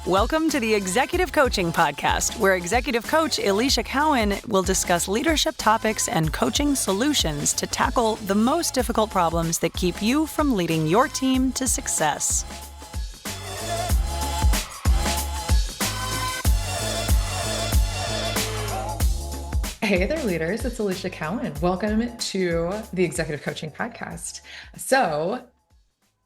Welcome to the Executive Coaching Podcast, where Executive Coach Alicia Cowan will discuss leadership topics and coaching solutions to tackle the most difficult problems that keep you from leading your team to success. Hey there, leaders. It's Alicia Cowan. Welcome to the Executive Coaching Podcast. So,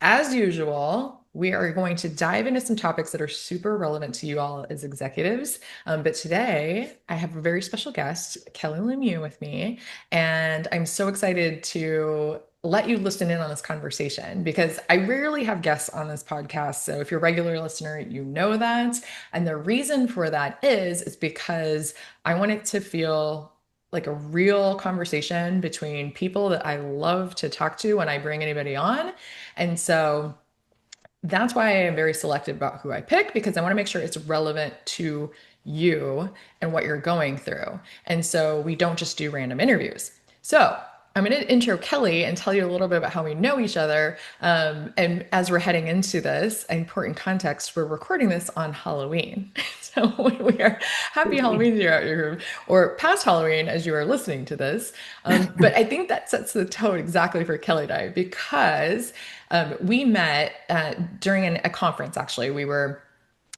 as usual, we are going to dive into some topics that are super relevant to you all as executives. But today, I have a very special guest, Kelli LeMieux, with me. And I'm so excited to let you listen in on this conversation because I rarely have guests on this podcast. So if you're a regular listener, you know that. And the reason for that is because I want it to feel like a real conversation between people that I love to talk to when I bring anybody on. And so that's why I am very selective about who I pick, because I want to make sure it's relevant to you and what you're going through. And so we don't just do random interviews. So I'm going to intro Kelli and tell you a little bit about how we know each other. And as we're heading into this important context, we're recording this on Halloween. So we are happy Halloween to you out your group, or past Halloween as you are listening to this. But I think that sets the tone exactly for Kelli and I, because we met during a conference. Actually, we were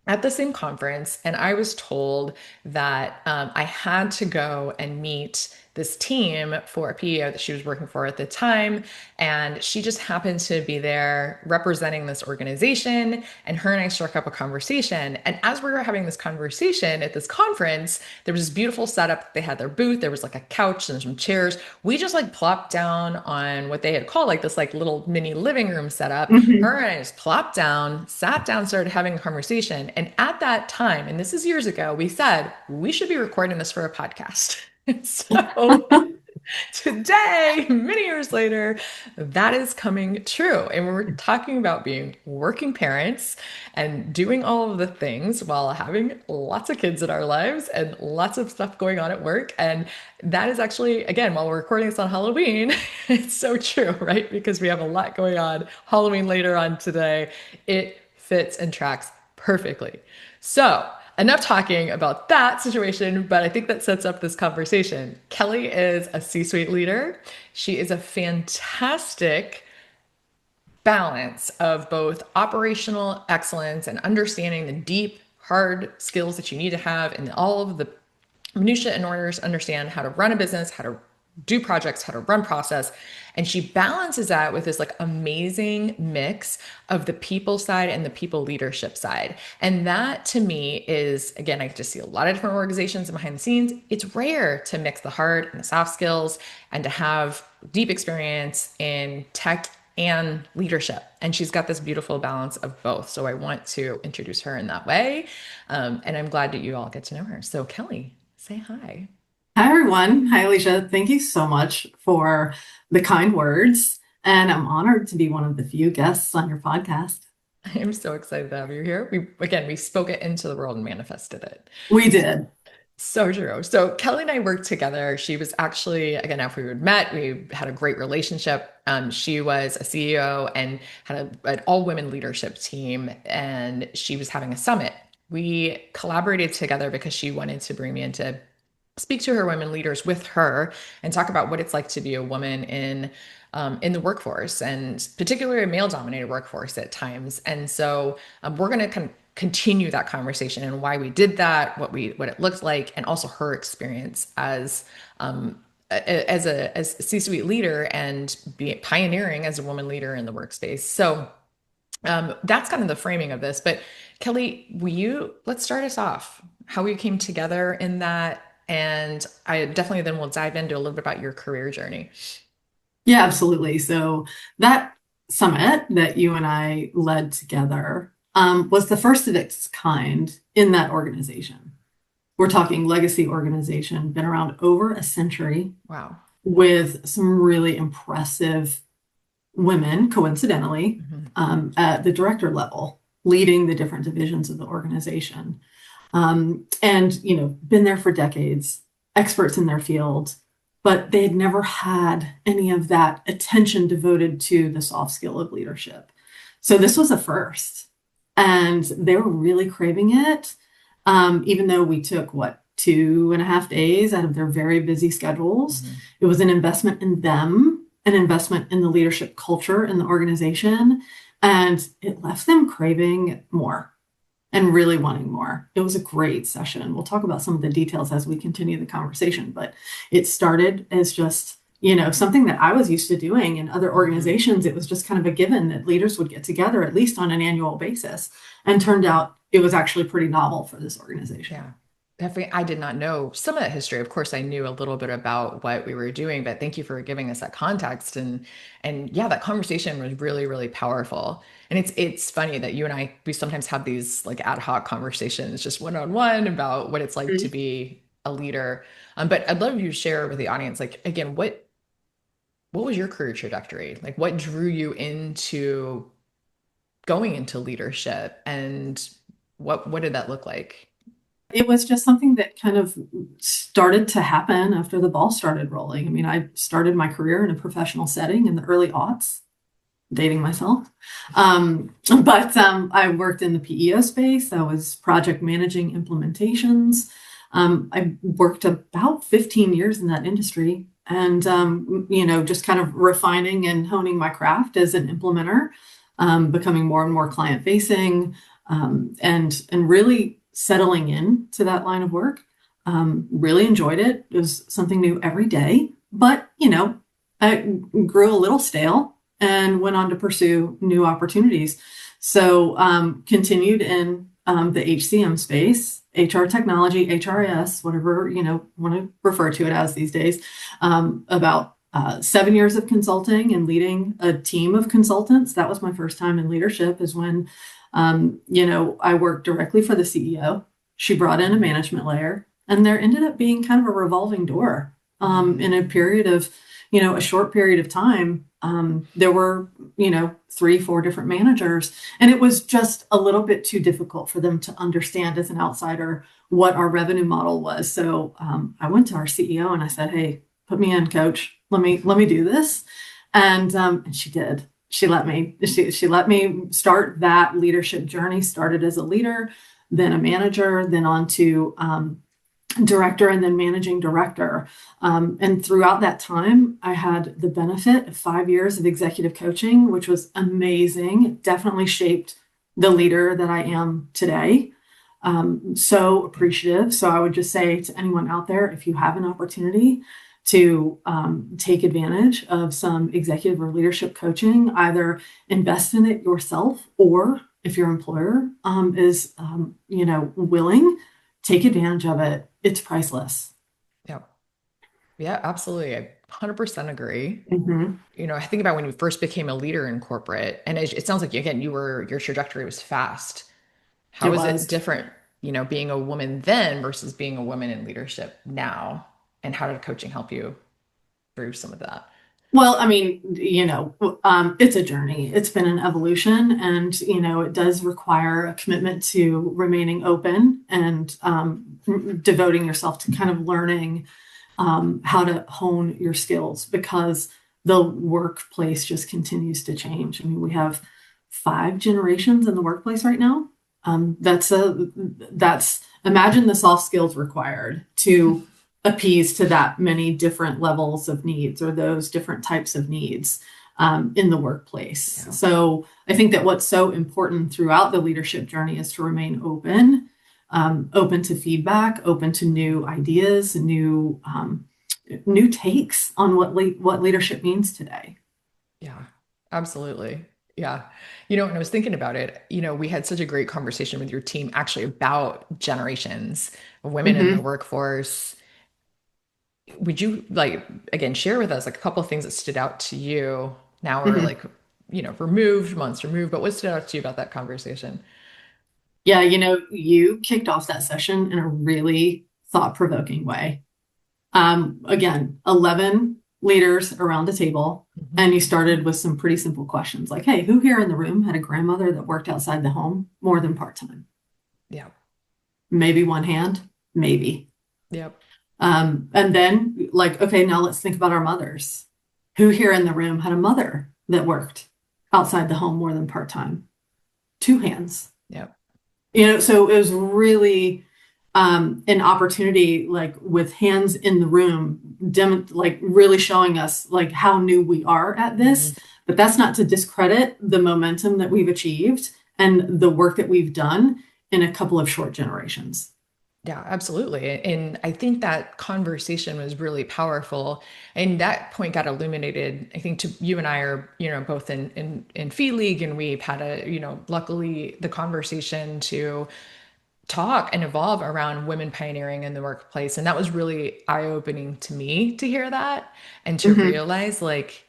at the same conference, and I was told that I had to go and meet this team for a PEO that she was working for at the time. And she just happened to be there representing this organization. And her and I struck up a conversation. And as we were having this conversation at this conference, there was this beautiful setup. They had their booth. There was like a couch and some chairs. We just like plopped down on what they had called like this like little mini living room setup. Her and I just plopped down, sat down, started having a conversation. And at that time, and this is years ago, we said, we should be recording this for a podcast. So today, many years later, that is coming true. And we're talking about being working parents and doing all of the things while having lots of kids in our lives and lots of stuff going on at work. And that is actually, again, while we're recording this on Halloween, it's so true, right? Because we have a lot going on. Halloween later on today, it fits and tracks perfectly. So, enough talking about that situation, but I think that sets up this conversation. Kelli is a C-suite leader. She is a fantastic balance of both operational excellence and understanding the deep, hard skills that you need to have and all of the minutiae in order to understand how to run a business, how to do projects, how to run process. And she balances that with this like amazing mix of the people side and the people leadership side. And that to me is, again, I get to see a lot of different organizations and behind the scenes. It's rare to mix the hard and the soft skills and to have deep experience in tech and leadership. And she's got this beautiful balance of both. So I want to introduce her in that way. And I'm glad that you all get to know her. So Kelli, say hi. Hi, everyone. Hi, Alicia. Thank you so much for the kind words. And I'm honored to be one of the few guests on your podcast. I am so excited to have you here. We spoke it into the world and manifested it. We did. So true. So Kelli and I worked together. She was actually, again, after we had met, we had a great relationship. She was a CEO and had an all-women leadership team, and she was having a summit. We collaborated together because she wanted to bring me in to speak to her women leaders with her and talk about what it's like to be a woman in the workforce, and particularly a male-dominated workforce at times. And so we're going to kind of continue that conversation and why we did that, what it looked like, and also her experience as a C-suite leader and pioneering as a woman leader in the workspace. So that's kind of the framing of this. But Kelli, let's start us off, how we came together in that. And I definitely then will dive into a little bit about your career journey. Yeah, absolutely. So that summit that you and I led together was the first of its kind in that organization. We're talking legacy organization, been around over a century. Wow. With some really impressive women, coincidentally, at the director level, leading the different divisions of the organization. And, been there for decades, experts in their field, but they had never had any of that attention devoted to the soft skill of leadership. So this was a first. and they were really craving it. Even though we took 2.5 days out of their very busy schedules. It was an investment in them, an investment in the leadership culture in the organization, and it left them craving more and really wanting more. It was a great session. We'll talk about some of the details as we continue the conversation, but it started as just, something that I was used to doing in other organizations. It was just kind of a given that leaders would get together at least on an annual basis, and turned out it was actually pretty novel for this organization. Yeah. Definitely, I did not know some of that history. Of course, I knew a little bit about what we were doing, but thank you for giving us that context. And yeah, that conversation was really, really powerful. And it's funny that you and I, we sometimes have these like ad hoc conversations, just one-on-one about what it's like to be a leader. But I'd love you to share with the audience, like, again, what was your career trajectory? Like, what drew you into going into leadership, and what did that look like? It was just something that kind of started to happen after the ball started rolling. I mean, I started my career in a professional setting in the early aughts, dating myself. But I worked in the PEO space. I was project managing implementations. I worked about 15 years in that industry, and just kind of refining and honing my craft as an implementer, becoming more and more client facing, and really settling in to that line of work. Really enjoyed it. It was something new every day, but I grew a little stale and went on to pursue new opportunities. So continued in the HCM space, HR technology, HRIS, whatever want to refer to it as these days. About 7 years of consulting and leading a team of consultants. That was my first time in leadership, is when I worked directly for the CEO. She brought in a management layer, and there ended up being kind of a revolving door. In a period of, a short period of time, there were, 3-4 different managers, and it was just a little bit too difficult for them to understand as an outsider what our revenue model was. So I went to our CEO and I said, "Hey, put me in, coach. Let me do this." And she did. She let me start that leadership journey. Started as a leader, then a manager, then on to director, and then managing director. And throughout that time, I had the benefit of 5 years of executive coaching, which was amazing. It definitely shaped the leader that I am today. So appreciative. So I would just say to anyone out there, if you have an opportunity to take advantage of some executive or leadership coaching, either invest in it yourself, or if your employer is willing, take advantage of it. It's priceless. Yeah, absolutely. I 100% agree. Mm-hmm. I think about when you first became a leader in corporate, and it sounds like, again, your trajectory was fast. How is it different, being a woman then versus being a woman in leadership now? And how did coaching help you through some of that? Well, I mean, it's a journey. It's been an evolution, and, it does require a commitment to remaining open and devoting yourself to kind of learning how to hone your skills, because the workplace just continues to change. I mean, we have 5 generations in the workplace right now. That's imagine the soft skills required to appease to that many different levels of needs, or those different types of needs in the workplace. Yeah. So I think that what's so important throughout the leadership journey is to remain open, open to feedback, open to new ideas, new takes on what leadership means today. Yeah, absolutely. Yeah. When I was thinking about it, we had such a great conversation with your team actually about generations of women in the workforce. Would you again, share with us like a couple of things that stood out to you? Now we're months removed, but what stood out to you about that conversation? Yeah, you kicked off that session in a really thought-provoking way. Again, 11 leaders around the table, and you started with some pretty simple questions like, "Hey, who here in the room had a grandmother that worked outside the home more than part-time?" Yeah. Maybe one hand, maybe. Yep. And then okay, now let's think about our mothers. Who here in the room had a mother that worked outside the home more than part-time? 2 hands. Yep. So it was really an opportunity, like with hands in the room, like really showing us like how new we are at this. But that's not to discredit the momentum that we've achieved and the work that we've done in a couple of short generations. Yeah, absolutely. And I think that conversation was really powerful. And that point got illuminated. I think to you and I are, both in Fee League, and we've had luckily the conversation to talk and evolve around women pioneering in the workplace. And that was really eye-opening to me to hear that and to Mm-hmm. realize like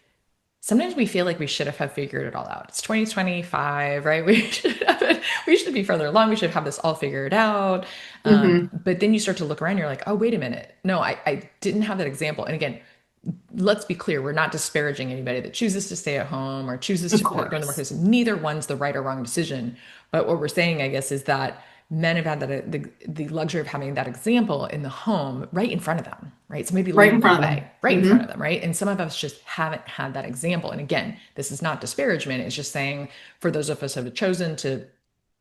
sometimes we feel like we should have figured it all out. It's 2025, right? We should be further along. We should have this all figured out. Mm-hmm. But then you start to look around, you're like, oh, wait a minute. No, I didn't have that example. And again, let's be clear, we're not disparaging anybody that chooses to stay at home or chooses Of to go in the course. workplace. Neither one's the right or wrong decision. But what we're saying, I guess, is that men have had the luxury of having that example in the home right in front of them, right? So maybe Right leading in the front of way them. right in front Mm-hmm. of them, right? And some of us just haven't had that example. And again, this is not disparagement. It's just saying for those of us who have chosen to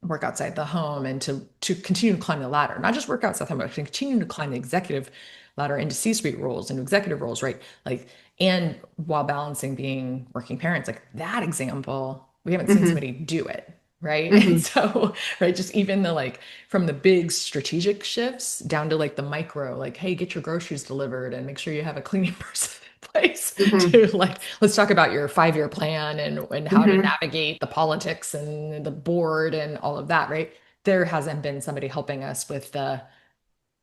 work outside the home and to continue to climb the ladder, not just work outside the home, but to continue to climb the executive ladder into C-suite roles and executive roles, right? Like, and while balancing being working parents, like that example, we haven't seen Mm-hmm. somebody do it, right? And Mm-hmm. so, right, just even the like from the big strategic shifts down to like the micro, like, hey, get your groceries delivered and make sure you have a cleaning person in place Mm-hmm. to like, let's talk about your 5-year plan and how to Mm-hmm. navigate the politics and the board and all of that, right? There hasn't been somebody helping us with the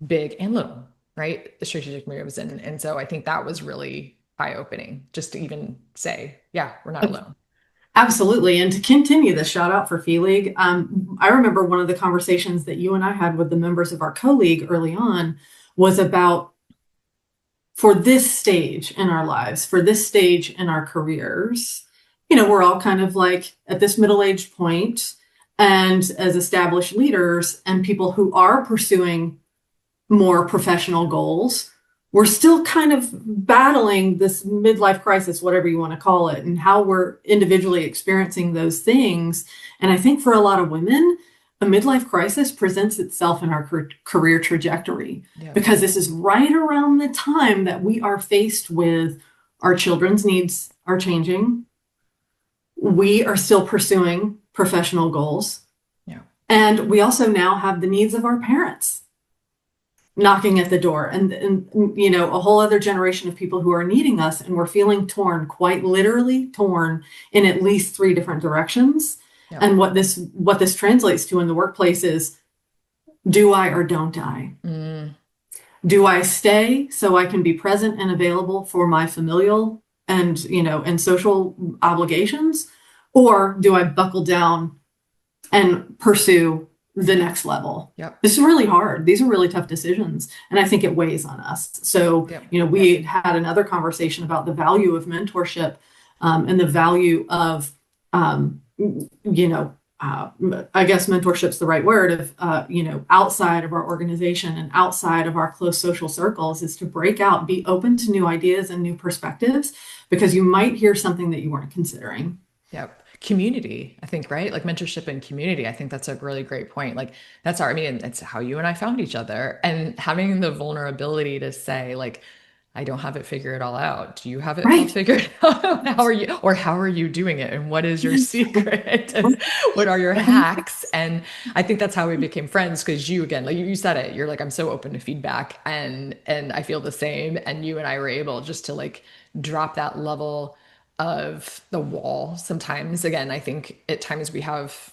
big and little, right? The strategic moves. And so I think that was really eye-opening just to even say, yeah, we're not alone. Absolutely. And to continue the shout out for Fee League, I remember one of the conversations that you and I had with the members of our co-league early on was about for this stage in our lives, for this stage in our careers, we're all kind of like at this middle-aged point, and as established leaders and people who are pursuing more professional goals, we're still kind of battling this midlife crisis, whatever you want to call it, and how we're individually experiencing those things. And I think for a lot of women, a midlife crisis presents itself in our career trajectory Yeah. because this is right around the time that we are faced with our children's needs are changing. We are still pursuing professional goals. Yeah. And we also now have the needs of our parents knocking at the door and a whole other generation of people who are needing us, and we're feeling torn, quite literally torn in at least three different directions. Yeah. And what this translates to in the workplace is, do I or don't I? Do I stay so I can be present and available for my familial and social obligations, or do I buckle down and pursue the next level? Yep. This is really hard. These are really tough decisions. And I think it weighs on us. So, Yep. We had another conversation about the value of mentorship, and the value of, I guess mentorship's the right word of, outside of our organization and outside of our close social circles, is to break out, be open to new ideas and new perspectives, because you might hear something that you weren't considering. Yep. Community, I think, right? Like mentorship and community. I think that's a really great point. Like it's how you and I found each other, and having the vulnerability to say, like, I don't have it figured all out. Do you have it all Right. figured out? How are you doing it? And what is your secret? And what are your hacks? And I think that's how we became friends, because you, again, like you said it, you're like, I'm so open to feedback, and I feel the same. And you and I were able just to like drop that level of the wall. Sometimes, again, I think at times we have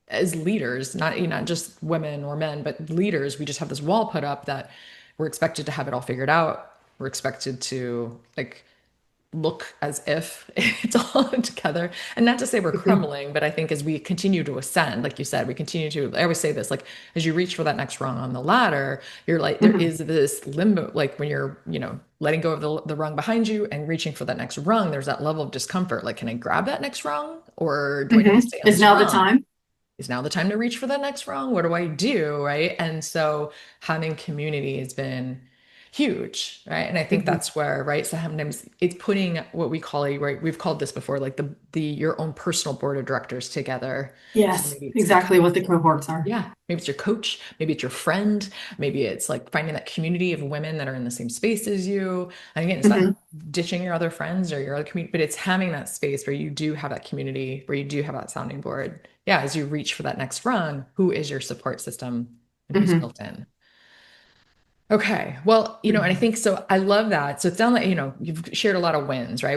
as leaders, not just women or men, but leaders, we just have this wall put up that we're expected to have it all figured out. We're expected to like look as if it's all together. And not to say we're crumbling, but I think as we continue to ascend, like you said, we continue to, I always say this, like as you reach for that next rung on the ladder, you're like, there is this limbo, like when you're, letting go of the rung behind you and reaching for that next rung, there's that level of discomfort. Like, can I grab that next rung, or do I need to stay on Is this now the rung? time. Is now the time to reach for that next rung? What do I do? Right. And so having community has been huge, right? And I think that's where, right? So sometimes it's putting what we call right? We've called this before, like the your own personal board of directors together. So Yes, maybe it's the exactly what the cohorts are. yeah, maybe it's your coach, maybe it's your friend, maybe it's like finding that community of women that are in the same space as you. And again, it's not Mhm. ditching your other friends or your other community, but it's having that space where you do have that community, where you do have that sounding board. Yeah, as you reach for that next rung, who is your support system and who's Mhm. built in? Okay. Well, and I think so. I love that. So it sounds like, you've shared a lot of wins, right?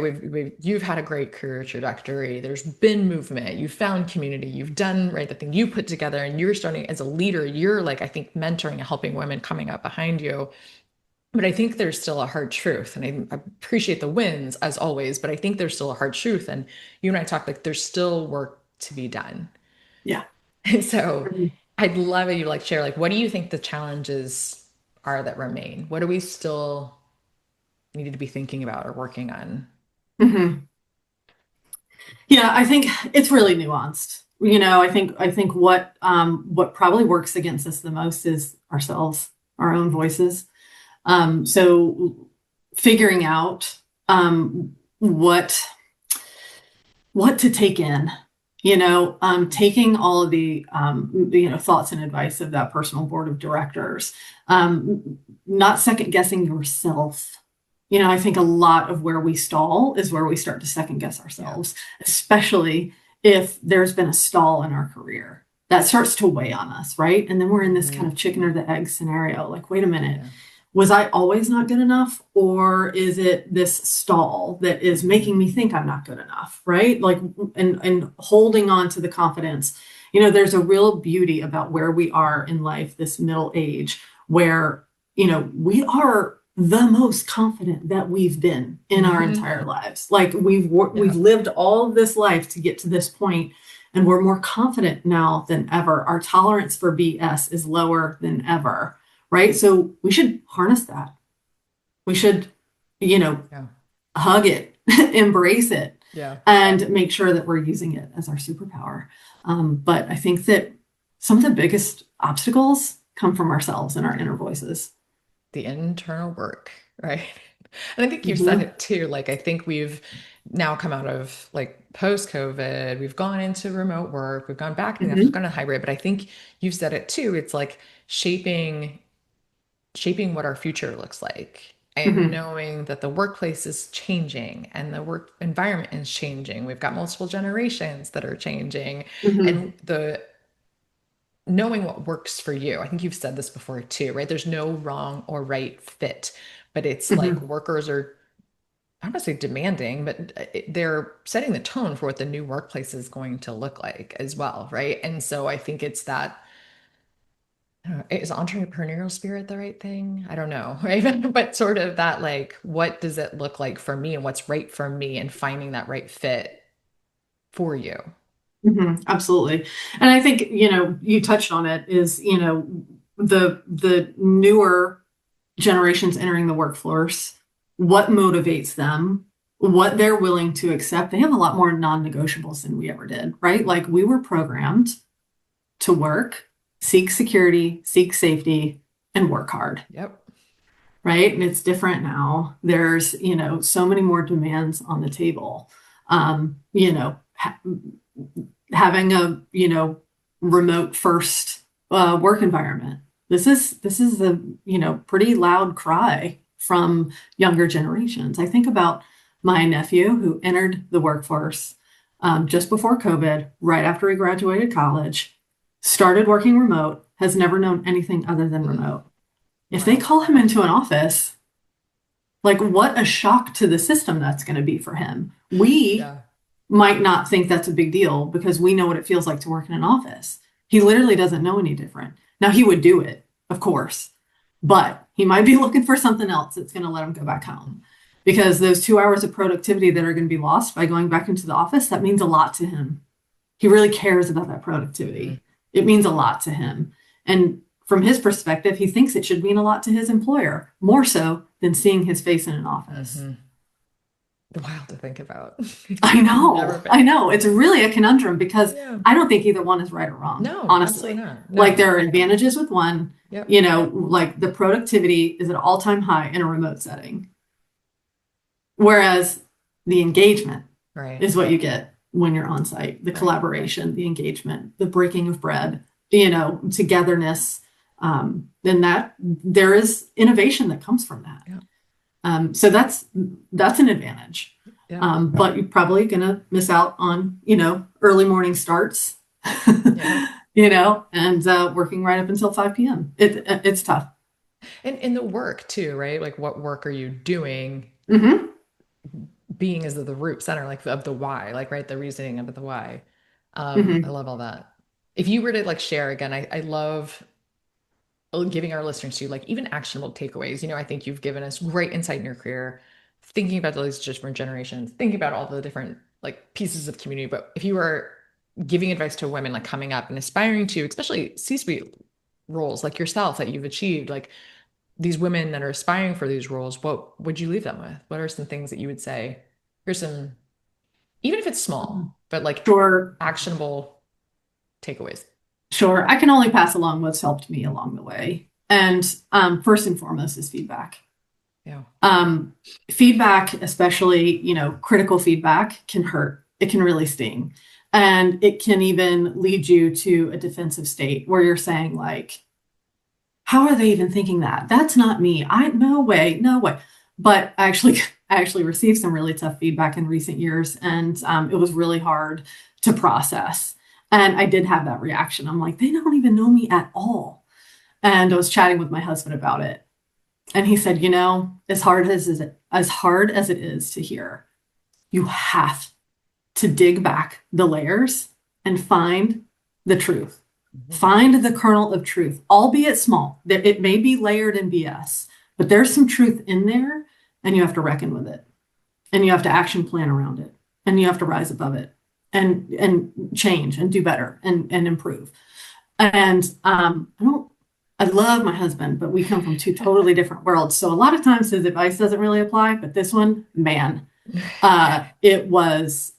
You've had a great career trajectory. There's been movement. You've found community. You've done, right, the thing you put together and you're starting as a leader. You're like, I think, mentoring and helping women coming up behind you. But I think there's still a hard truth. And I appreciate the wins as always, but I think there's still a hard truth. And you and I talk like there's still work to be done. Yeah. And so Mhm. I'd love it you like share like what do you think the challenges are that remain? What do we still need to be thinking about or working on? Mhm. Yeah, I think it's really nuanced. I think what probably works against us the most is ourselves, our own voices. So figuring out what to take in, taking all of the thoughts and advice of that personal board of directors, not second guessing yourself. I think a lot of where we stall is where we start to second guess Yeah. ourselves, especially if there's been a stall in our career. That starts to weigh on us, right? And then we're in this kind of chicken or the egg scenario. Like, wait a minute, Yeah. was I always not good enough? Or is it this stall that is making me think I'm not good enough? Right. Like, and holding on to the confidence. There's a real beauty about where we are in life, this middle age, where, we are the most confident that we've been in our entire lives. Like we've Yeah. lived all of this life to get to this point, and we're more confident now than ever. Our tolerance for BS is lower than ever, right? So we should harness that. We should, Yeah. hug it, embrace it, Yeah. and make sure that we're using it as our superpower. But I think that some of the biggest obstacles come from ourselves and our inner voices. The internal work, right? And I think you've said Mhm. it too. Like, I think we've now come out of like post COVID, we've gone into remote work, we've gone back in the office, we've Mhm. gone to hybrid, but I think you've said it too. It's like shaping what our future looks like and Mhm. knowing that the workplace is changing and the work environment is changing. We've got multiple generations that are changing Mhm. and the knowing what works for you. I think you've said this before too, right? There's no wrong or right fit, but it's like Mhm. workers are, I don't want to say demanding, but they're setting the tone for what the new workplace is going to look like as well, right? And so I think it's that, I don't know, is entrepreneurial spirit the right thing? I don't know, right? But sort of that, like, what does it look like for me and what's right for me and finding that right fit for you? Mhm. Absolutely. And I think, you touched on it is, the newer generations entering the workforce, what motivates them, what they're willing to accept. They have a lot more non-negotiables than we ever did, right? Like we were programmed to work, seek security, seek safety, and work hard, Yep. right? And it's different now. There's, so many more demands on the table. Having a, remote first work environment. This is a, pretty loud cry from younger generations. I think about my nephew who entered the workforce just before COVID, right after he graduated college, started working remote, has never known anything other than remote. If they Wow. call him into an office, like what a shock to the system that's going to be for him. We Yeah. might not think that's a big deal because we know what it feels like to work in an office. He literally doesn't know any different. Now, he would do it, of course, but he might be looking for something else that's going to let him go back home because those 2 hours of productivity that are going to be lost by going back into the office, that means a lot to him. He really cares about that Mhm. productivity. It means a lot to him. And from his perspective, he thinks it should mean a lot to his employer, more so than seeing his face in an office. Mhm. wild to think about. I Never know, been. I know. It's really a conundrum because Yeah. I don't think either one is right or wrong, No, absolutely honestly. not. Like No. there are advantages with one, Yep. you know, like the productivity is at all-time high in a remote setting, whereas the engagement Right. is what you get when you're on site, the Right. collaboration, the engagement, the breaking of bread, you know, togetherness. Then that there is innovation that comes from that. Yeah. So that's an advantage. Yeah. But you're probably gonna miss out on, you know, early morning starts, Yeah. you know, and working right up until 5 p.m. It's tough. And in the work too, right? Like what work are you doing? Hmm. Being is the root center, like of the why, like right, the reasoning of the why. I Hmm. love all that. If you were to like share again, I love giving our listeners to like even actionable takeaways. You know, I think you've given us great insight in your career, thinking about those different generations, thinking about all the different like pieces of community. But if you were giving advice to women like coming up and aspiring to, especially C-suite roles like yourself that you've achieved, like these women that are aspiring for these roles, what would you leave them with? What are some things that you would say? Here's some, even if it's small, but like Sure, actionable takeaways. sure. I can only pass along what's helped me along the way. And first and foremost is feedback. Yeah. Um, Feedback, especially, you know, critical feedback can hurt. It can really sting. And it can even lead you to a defensive state where you're saying, like, how are they even thinking that? That's not me. No way, no way. But I actually received some really tough feedback in recent years, and it was really hard to process. And I did have that reaction. I'm like, they don't even know me at all. And I was chatting with my husband about it, and he said, you know, as hard as it is to hear, you have to dig back the layers and find the truth. Mhm. Find the kernel of truth, albeit small. It may be layered in BS, but there's some truth in there, and you have to reckon with it, and you have to action plan around it, and you have to rise above it, and change and do better and improve. And I love my husband, but we come from two totally different worlds. So a lot of times his advice doesn't really apply, but this one, man, uh, it was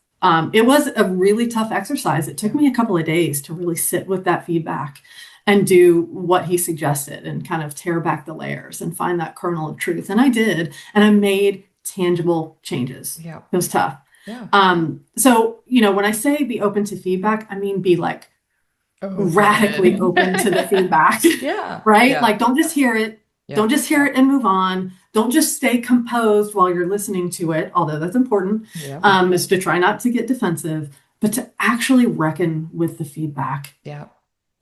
it was a really tough exercise. It took Yeah. me a couple of days to really sit with that feedback and do what he suggested and kind of tear back the layers and find that kernel of truth. And I did, and I made tangible changes. Yeah. It was tough. Yeah. So, you know, when I say be open to feedback, I mean be like radically Open. open to the feedback, Yeah. right? Yeah. Like, don't just hear it. Yeah. Don't just hear it and move on. Don't just stay composed while you're listening to it, although that's important, Yeah. is to try not to get defensive, but to actually reckon with the feedback Yeah.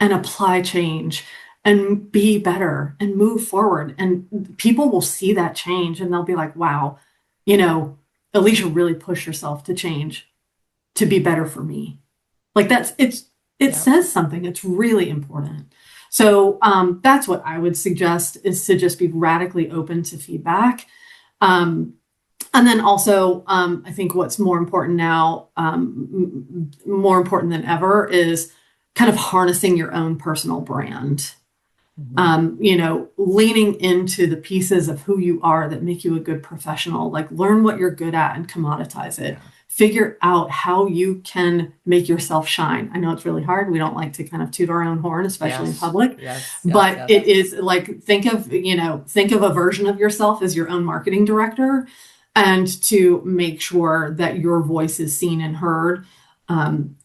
and apply change and be better and move forward. And people will see that change and they'll be like, wow, you know, Alicia really pushed herself to change to be better for me. Like it Yeah. says something. It's really important. So that's what I would suggest is to just be radically open to feedback. Um, and then also, I think what's more important now, more important than ever, is kind of harnessing your own personal brand. Mhm. You know, leaning into the pieces of who you are that make you a good professional, like learn what you're good at and commoditize it. Yeah. Figure out how you can make yourself shine. I know it's really hard. We don't like to kind of toot our own horn, especially in Yes. public, Yes. Yes. but Yes. it is like, think of a version of yourself as your own marketing director and to make sure that your voice is seen and heard,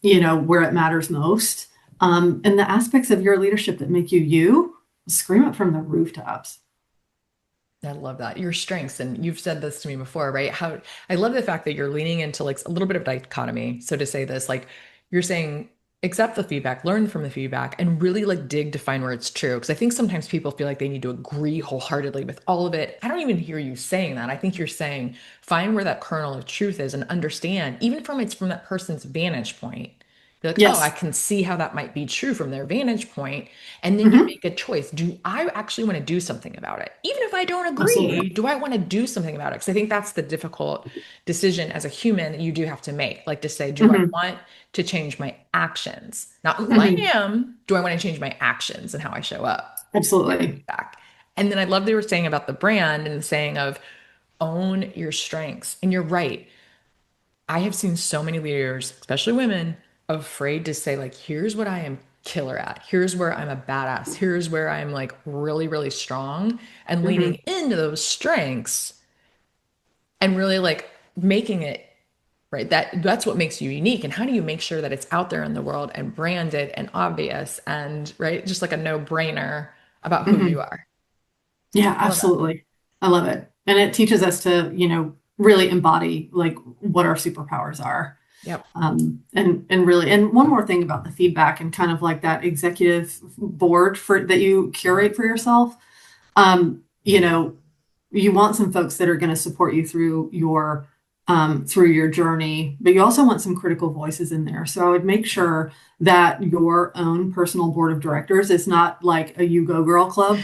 you know, where it matters most. And the aspects of your leadership that make you you, scream it from the rooftops. I love that. Your strengths, and you've said this to me before, right? How I love the fact that you're leaning into like a little bit of dichotomy. So to say this, like you're saying, accept the feedback, learn from the feedback, and really like dig to find where it's true. Because I think sometimes people feel like they need to agree wholeheartedly with all of it. I don't even hear you saying that. I think you're saying find where that kernel of truth is and understand, even from that person's vantage point. Be like, oh, I Yes. can see how that might be true from their vantage point. And then you Hmm. make a choice. Do I actually want to do something about it? Even if I don't agree, Absolutely. do I want to do something about it? Because I think that's the difficult decision as a human that you do have to make. Like to say, do I Hmm. want to change my actions? Not who I Hmm. am. Do I want to change my actions and how I show up? Absolutely. Back. And then I love they were saying about the brand and the saying of own your strengths. And you're right. I have seen so many leaders, especially women, afraid to say, like, here's what I am killer at. Here's where I'm a badass. Here's where I'm like really, really strong, and leaning Mhm. into those strengths and really like making it right. That's what makes you unique. And how do you make sure that it's out there in the world and branded and obvious and right, just like a no-brainer about who you Mhm. are. Yeah, I love that. absolutely. I love it. And it teaches us to, really embody like what our superpowers are. Yep. And really, and one more thing about the feedback and kind of like that executive board for that you curate for yourself. You know, you want some folks that are going to support you through your journey, but you also want some critical voices in there. So I would make sure that your own personal board of directors is not like a you go girl club.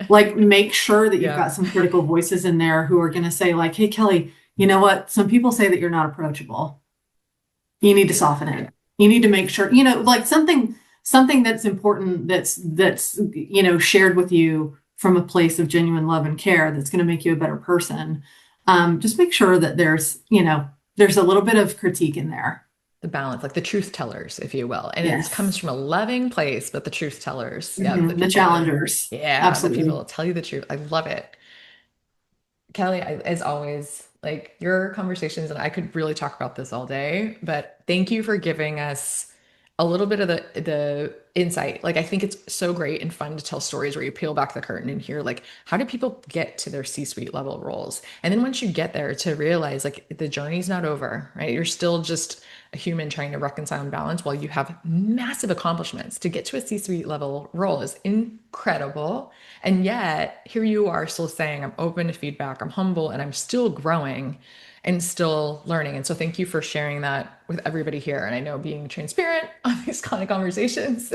Like make sure that you've Yeah. got some critical voices in there who are going to say like, hey, Kelli, you know what? Some people say that you're not approachable. You need to soften it. You need to make sure, like something that's important that's shared with you from a place of genuine love and care that's going to make you a better person. Just make sure that there's a little bit of critique in there. The balance, like the truth tellers, if you will. And it comes Yes. from a loving place, but the truth tellers. Yeah. The The people that, challengers. yeah, the people Absolutely. that tell you the truth. I love it. Kelli, as always, like your conversations, and I could really talk about this all day, but thank you for giving us a little bit of the insight. Like I think it's so great and fun to tell stories where you peel back the curtain and hear like how do people get to their C-suite level roles? And then once you get there to realize like the journey's not over, right? You're still just a human trying to reconcile and balance while you have massive accomplishments. To get to a C-suite level role is incredible. And yet, here you are still saying, I'm open to feedback, I'm humble, and I'm still growing and still learning. And so, thank you for sharing that with everybody here. And I know being transparent on these kind of conversations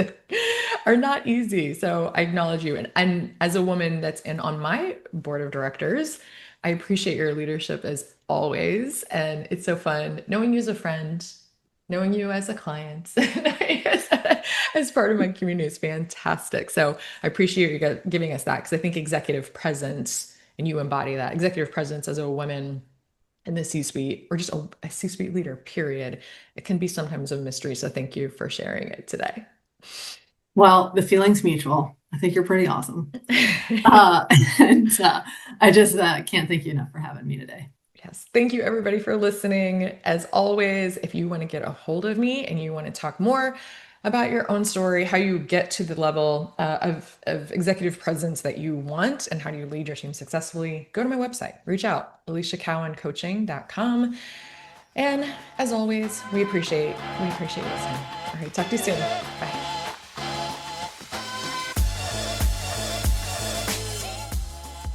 are not easy. So, I acknowledge you. And as a woman that's on my board of directors, I appreciate your leadership as always. And it's so fun knowing you as a friend, knowing you as a client, as part of my community is fantastic. So I appreciate you giving us that because I think executive presence, and you embody that executive presence as a woman in the C-suite or just a C-suite leader, period. It can be sometimes a mystery. So thank you for sharing it today. Well, the feeling's mutual. I think you're pretty awesome. Uh, and I just can't thank you enough for having me today. Yes. Thank you, everybody, for listening. As always, if you want to get a hold of me and you want to talk more about your own story, how you get to the level of executive presence that you want, and how do you lead your team successfully, go to my website, reach out, aliciacowancoaching.com. And as always, we appreciate listening. All right. Talk to you soon. Bye.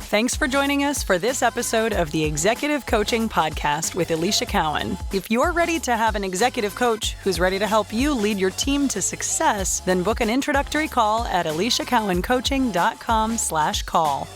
Thanks for joining us for this episode of the Executive Coaching Podcast with Alicia Cowan. If you're ready to have an executive coach who's ready to help you lead your team to success, then book an introductory call at aliciacowancoaching.com/call.